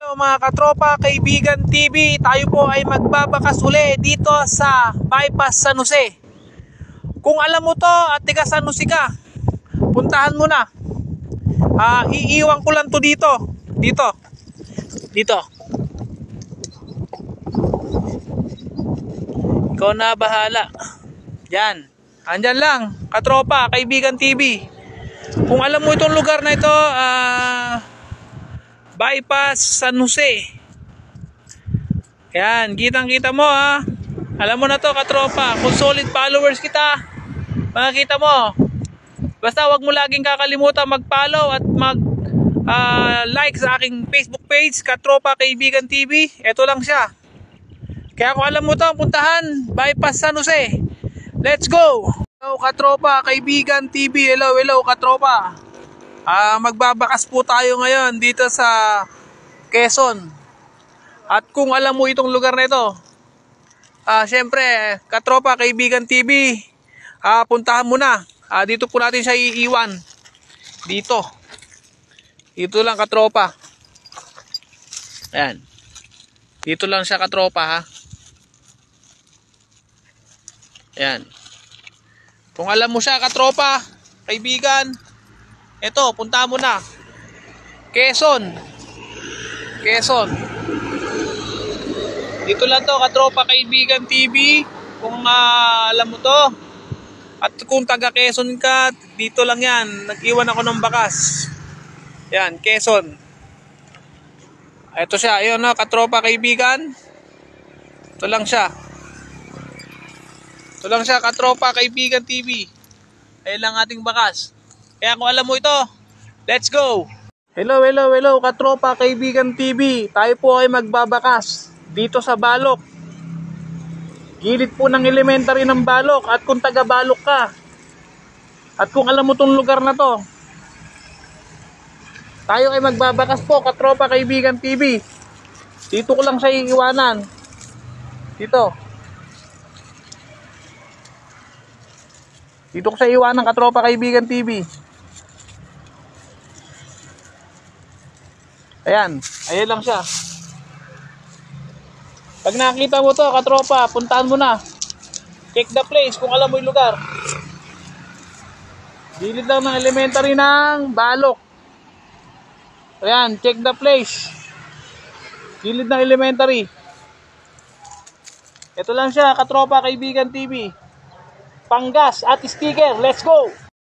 Hello mga katropa, kaibigan TV. Tayo po ay magbabakas uli dito sa Bypass San Jose. Kung alam mo to at tiga San Jose ka, puntahan mo na. Iiwan ko lang to dito. Dito. Ikaw na bahala. Diyan. Andyan lang, katropa, kaibigan TV. Kung alam mo itong lugar na ito, Bypass San Jose. Yan, kitang-kita mo ha. Alam mo na to katropa. Kung solid followers kita, makikita mo. Basta wag mo laging kakalimutan mag-follow at mag-like sa aking Facebook page, Katropa Kaibigan TV. Ito lang siya. Kaya kung alam mo to, puntahan Bypass San Jose. Let's go! Hello Katropa Kaibigan TV. Hello katropa. Magbabakas po tayo ngayon dito sa Quezon. At kung alam mo itong lugar na ito, syempre, Katropa Kaibigan TV, puntahan mo na. Dito po natin siya iiwan. Dito lang katropa. Ayan. Dito lang siya katropa ha. Ayan. Kung alam mo siya katropa, kaibigan, eto, punta mo na. Quezon. Dito lang to, Katropa Kaibigan TV. Kung alam mo to. At kung taga Quezon ka, dito lang yan. Nag-iwan ako ng bakas. Yan, Quezon. Ito siya, ayun no, Katropa Kaibigan. Ito lang siya, Katropa Kaibigan TV. Ayun lang ating bakas. Kaya kung alam mo ito, let's go! Hello Katropa Kaibigan TV. Tayo po ay magbabakas dito sa Balok. Gilid po ng elementary ng Balok. At kung taga Balok ka, at kung alam mo tong lugar na to, tayo ay magbabakas po Katropa Kaibigan TV. Dito ko lang siya iiwanan. Dito ko siya iiwanan Katropa Kaibigan TV. Ayan lang siya. Pag nakita mo to katropa, puntahan mo na. Check the place kung alam mo yung lugar. Gilid lang ng elementary ng Balok. Ayan, check the place. Gilid ng elementary. Ito lang siya, Katropa Kaibigan TV. Panggas at sticker, let's go!